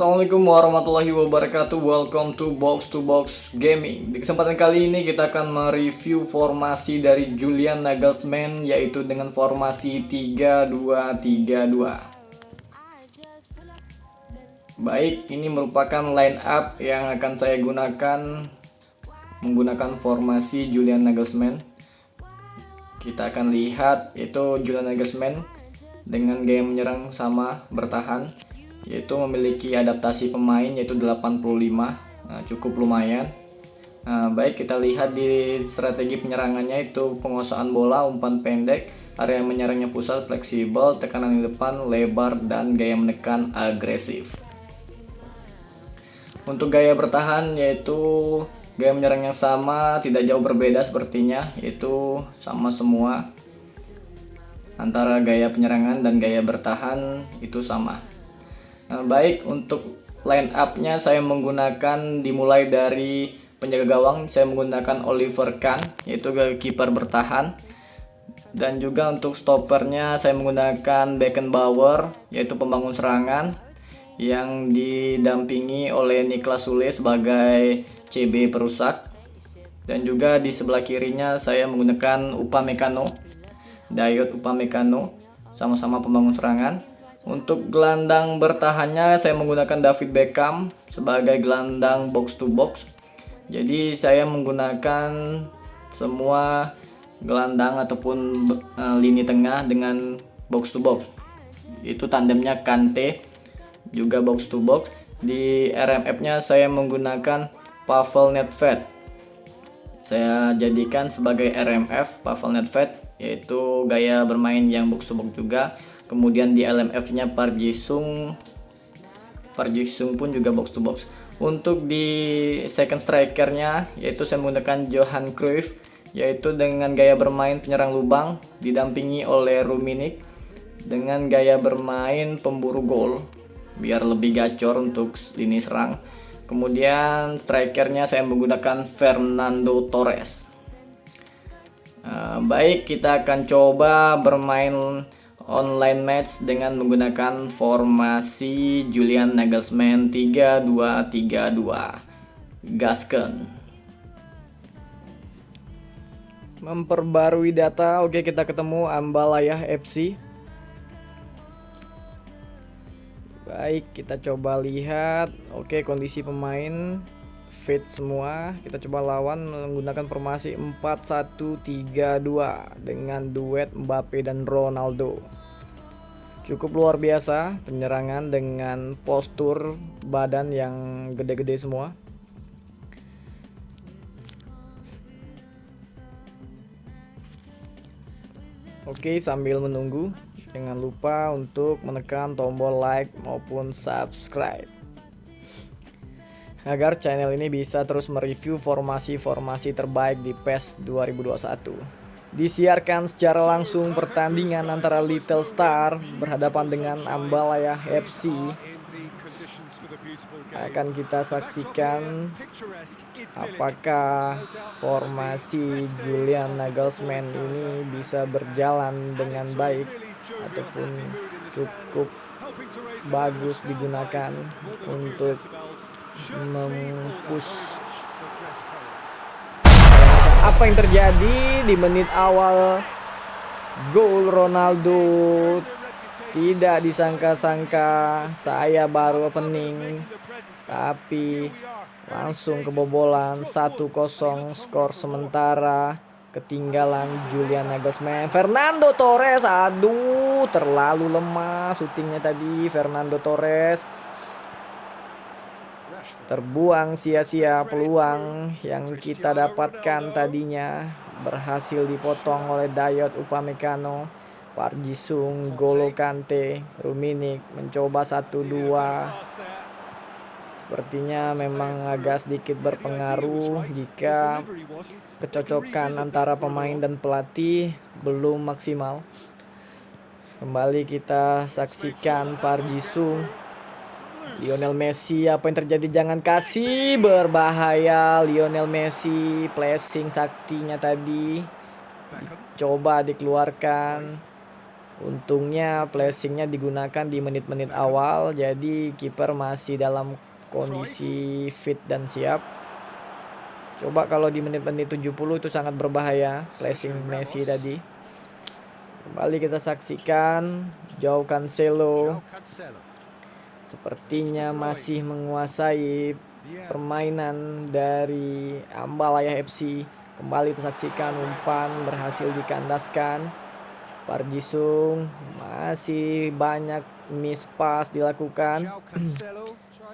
Assalamualaikum warahmatullahi wabarakatuh. Welcome to Box Gaming. Di kesempatan kali ini kita akan mereview formasi dari Julian Nagelsmann, yaitu dengan formasi 3-2-3-2. Baik, ini merupakan line up yang akan saya gunakan menggunakan formasi Julian Nagelsmann. Kita akan lihat itu Julian Nagelsmann dengan gaya menyerang sama bertahan, yaitu memiliki adaptasi pemain yaitu 85. Cukup lumayan. Baik, kita lihat di strategi penyerangannya itu penguasaan bola, umpan pendek, area menyerangnya pusat, fleksibel, tekanan di depan, lebar, dan gaya menekan agresif. Untuk gaya bertahan yaitu gaya menyerang yang sama, tidak jauh berbeda sepertinya, yaitu sama semua. Antara gaya penyerangan dan gaya bertahan itu sama. Baik, untuk line up-nya saya menggunakan dimulai dari penjaga gawang, saya menggunakan Oliver Kahn, yaitu kiper bertahan. Dan juga untuk stoppernya saya menggunakan Beckenbauer, yaitu pembangun serangan, yang didampingi oleh Niklas Sule sebagai CB perusak. Dan juga di sebelah kirinya saya menggunakan Upamecano, Dayot Upamecano, sama-sama pembangun serangan. Untuk gelandang bertahannya saya menggunakan David Beckham sebagai gelandang box to box. Jadi saya menggunakan semua gelandang ataupun lini tengah dengan box to box. Itu tandemnya Kante, juga box to box. Di RMF-nya saya menggunakan Pavel Nedved. Saya jadikan sebagai RMF Pavel Nedved, yaitu gaya bermain yang box to box juga. Kemudian di LMF-nya Park Ji-sung pun juga box to box. Untuk di second striker-nya yaitu saya menggunakan Johan Cruyff, yaitu dengan gaya bermain penyerang lubang didampingi oleh Rummenigge dengan gaya bermain pemburu gol biar lebih gacor untuk lini serang. Kemudian strikernya saya menggunakan Fernando Torres. Baik, kita akan coba bermain online match dengan menggunakan formasi Julian Nagelsmann 3-2-3-2. Gasken. Memperbarui data. Oke, kita ketemu Ambalaya FC. Baik, kita coba lihat. Oke, kondisi pemain fit semua. Kita coba lawan menggunakan formasi 4-1-3-2 dengan duet Mbappe dan Ronaldo. Cukup luar biasa penyerangan dengan postur badan yang gede-gede semua. Oke, sambil menunggu, jangan lupa untuk menekan tombol like maupun subscribe agar channel ini bisa terus mereview formasi-formasi terbaik di PES 2021. Disiarkan secara langsung pertandingan antara Little Star berhadapan dengan Ambalaya FC. Akan kita saksikan apakah formasi Julian Nagelsmann ini bisa berjalan dengan baik ataupun cukup bagus digunakan untuk mempush. Apa yang terjadi di menit awal gol Ronaldo? Tidak disangka-sangka, saya baru opening tapi langsung kebobolan. 1-0 skor sementara, ketinggalan Julian Nagelsmann. Fernando Torres, aduh terlalu lemah syutingnya tadi. Fernando Torres terbuang sia-sia peluang yang kita dapatkan tadinya. Berhasil dipotong oleh Dayot Upamecano, Park Ji-sung, Golo Kante, Rummenigge mencoba 1-2. Sepertinya memang agak sedikit berpengaruh jika kecocokan antara pemain dan pelatih belum maksimal. Kembali kita saksikan Park Ji-sung, Lionel Messi. Apa yang terjadi? Jangan kasih, berbahaya. Lionel Messi flashing saktinya tadi coba dikeluarkan. Untungnya flashingnya digunakan di menit-menit awal, jadi kiper masih dalam kondisi fit dan siap. Coba kalau di menit-menit 70 itu sangat berbahaya flashing Messi tadi. Kembali kita saksikan Joao Cancelo sepertinya masih menguasai permainan dari Ambalaya FC. Kembali kita saksikan umpan berhasil dikandaskan. Park Ji-sung, masih banyak miss pass dilakukan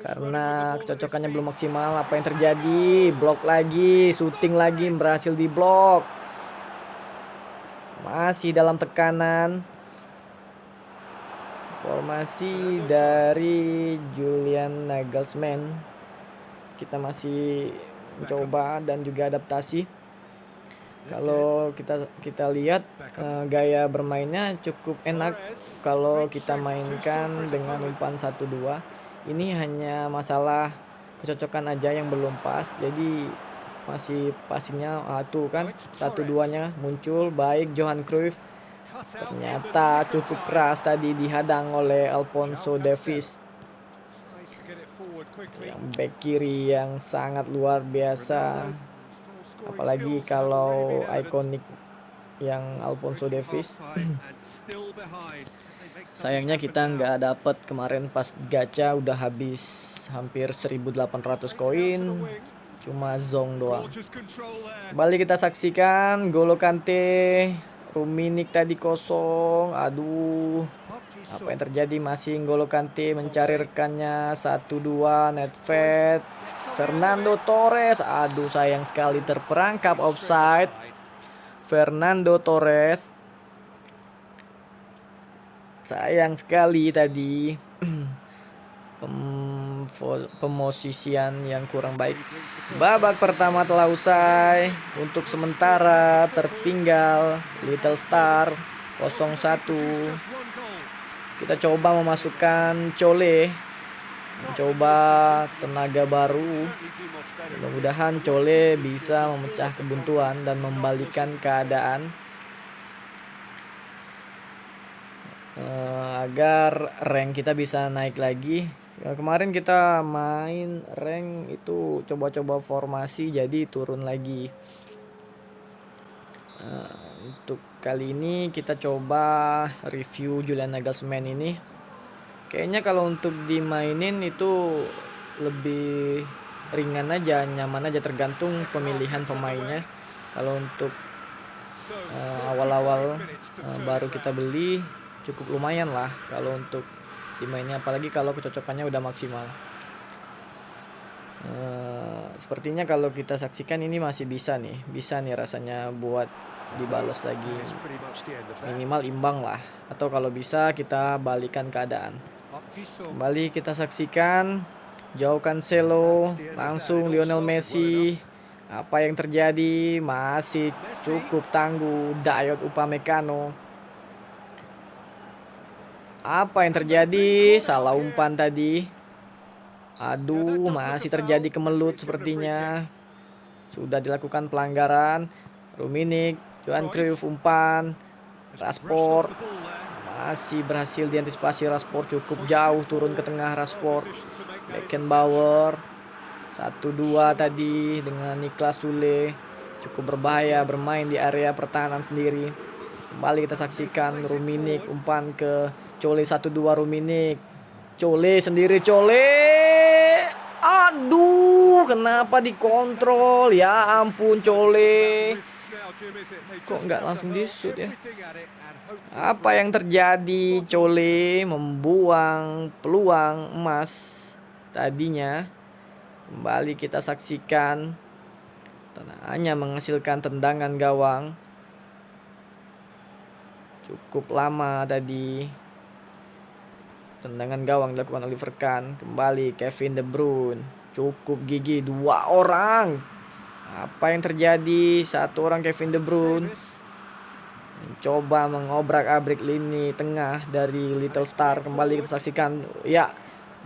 karena kecocokannya belum maksimal. Apa yang terjadi? Blok lagi, shooting lagi, berhasil diblok. Masih dalam tekanan. Formasi dari Julian Nagelsmann. Kita masih mencoba dan juga adaptasi. Kalau kita lihat gaya bermainnya cukup enak kalau kita mainkan dengan umpan 1-2. Ini hanya masalah kecocokan aja yang belum pas. Jadi masih passingnya tuh kan 1-2-nya muncul baik. Johan Cruyff ternyata cukup keras tadi, dihadang oleh Alphonso Davies yang back kiri yang sangat luar biasa. Apalagi kalau ikonik yang Alphonso Davies. Sayangnya kita nggak dapet kemarin pas gacha, udah habis hampir 1.800 koin, cuma zong doang. Kembali kita saksikan N'Golo Kante, Rummenigge tadi kosong. Aduh, apa yang terjadi? Masih N'Golo Kante mencari rekannya. 1-2 Nedved, Fernando Torres. Aduh, sayang sekali terperangkap offside. Fernando Torres, sayang sekali tadi. Pemosisian yang kurang baik. Babak pertama telah usai. Untuk sementara tertinggal Little Star 0-1. Kita coba memasukkan Chole, mencoba tenaga baru. Mudah-mudahan Chole bisa memecah kebuntuan dan membalikan keadaan agar rank kita bisa naik lagi. Kemarin kita main rank itu coba-coba formasi, jadi turun lagi. Untuk kali ini kita coba review Julian Nagelsmann ini. Kayaknya kalau untuk dimainin itu lebih ringan aja, nyaman aja, tergantung pemilihan pemainnya. Kalau untuk awal-awal baru kita beli cukup lumayan lah kalau untuk dimainnya, apalagi kalau kecocokannya udah maksimal. Sepertinya kalau kita saksikan ini masih bisa nih rasanya buat dibalas lagi, minimal imbang lah, atau kalau bisa kita balikan keadaan. Kembali kita saksikan Joao Cancelo, langsung Lionel Messi. Apa yang terjadi? Masih cukup tangguh Dayot Upamecano. Apa yang terjadi? Salah umpan tadi. Aduh, masih terjadi kemelut sepertinya. Sudah dilakukan pelanggaran. Rummenigge, Johan Cruyff umpan. Rashford masih berhasil diantisipasi. Rashford cukup jauh turun ke tengah. Rashford, Beckenbauer. 1-2 tadi dengan Niklas Sule. Cukup berbahaya bermain di area pertahanan sendiri. Kembali kita saksikan Rummenigge umpan ke Chole. 1-2 Rummenigge. Chole sendiri, Chole. Aduh, kenapa dikontrol? Ya ampun, Chole. Kok nggak langsung di-shoot ya? Apa yang terjadi? Chole membuang peluang emas tadinya. Kembali kita saksikan, hanya menghasilkan tendangan gawang. Cukup lama tadi tendangan gawang dilakukan Oliver Kahn. Kembali Kevin De Bruyne, cukup gigi, 2 orang. Apa yang terjadi? 1 orang Kevin De Bruyne mencoba mengobrak-abrik lini tengah dari Little Star. Kembali kita saksikan, ya,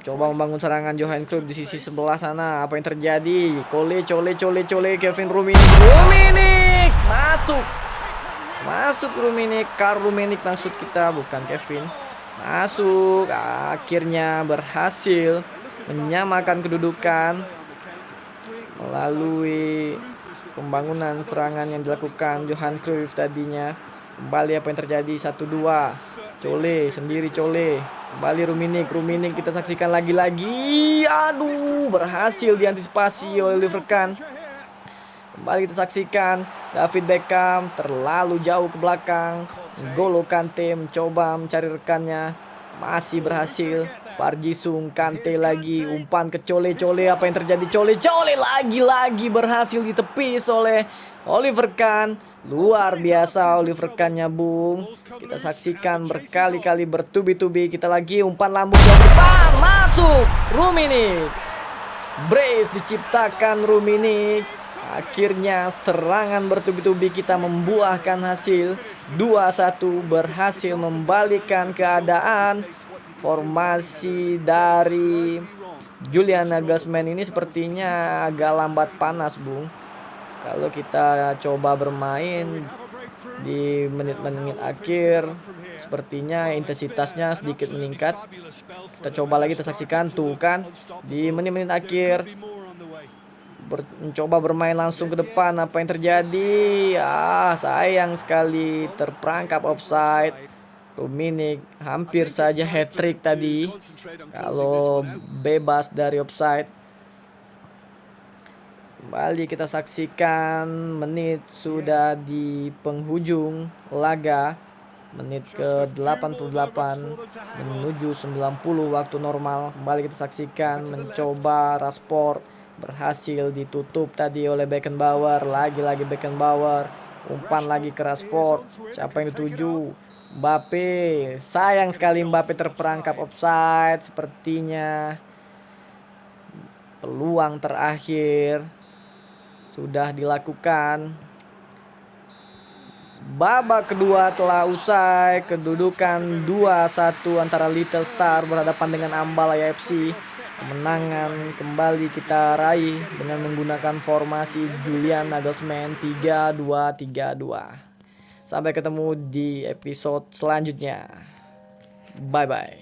coba membangun serangan Johan Cruyff di sisi sebelah sana. Apa yang terjadi? Chole, Kevin Rummenigge masuk. Masuk Rummenigge, Karl Rummenigge maksud kita, bukan Kevin. Masuk, akhirnya berhasil menyamakan kedudukan melalui pembangunan serangan yang dilakukan Johan Cruyff tadinya. Kembali apa yang terjadi, 1-2. Cole sendiri, kembali Rummenigge kita saksikan lagi-lagi. Aduh, berhasil diantisipasi oleh Oliver Kahn. Kembali kita saksikan David Beckham terlalu jauh ke belakang. N'Golo Kante mencoba mencari rekannya, masih berhasil. Park Ji-sung, Kante lagi, umpan ke Cole, apa yang terjadi? Cole lagi-lagi berhasil ditepis oleh Oliver Kahn. Luar biasa Oliver Kahn-nya, Bung. Kita saksikan berkali-kali bertubi-tubi. Kita lagi umpan lambung ke depan, masuk Rummenigge. Brace diciptakan Rummenigge. Akhirnya serangan bertubi-tubi kita membuahkan hasil 2-1, berhasil membalikan keadaan. Formasi dari Julian Nagelsmann ini sepertinya agak lambat panas, Bung. Kalau kita coba bermain di menit-menit akhir, sepertinya intensitasnya sedikit meningkat. Kita coba lagi, kita saksikan tuh kan, di menit-menit akhir mencoba bermain langsung ke depan. Apa yang terjadi? Sayang sekali terperangkap offside. Rummenigge hampir saja hat-trick tadi kalau bebas dari offside. Kembali kita saksikan, menit sudah di penghujung laga, menit ke 88 menuju 90 waktu normal. Kembali kita saksikan, mencoba Rashford, berhasil ditutup tadi oleh Beckenbauer. Lagi-lagi Beckenbauer, umpan lagi ke Rashford. Siapa yang dituju? Mbappe. Sayang sekali Mbappe terperangkap offside. Sepertinya peluang terakhir sudah dilakukan. Babak kedua telah usai. Kedudukan 2-1 antara Little Star berhadapan dengan Ambala FC. Kemenangan kembali kita raih dengan menggunakan formasi Julian Nagelsmann 3-2-3-2. Sampai ketemu di episode selanjutnya. Bye-bye.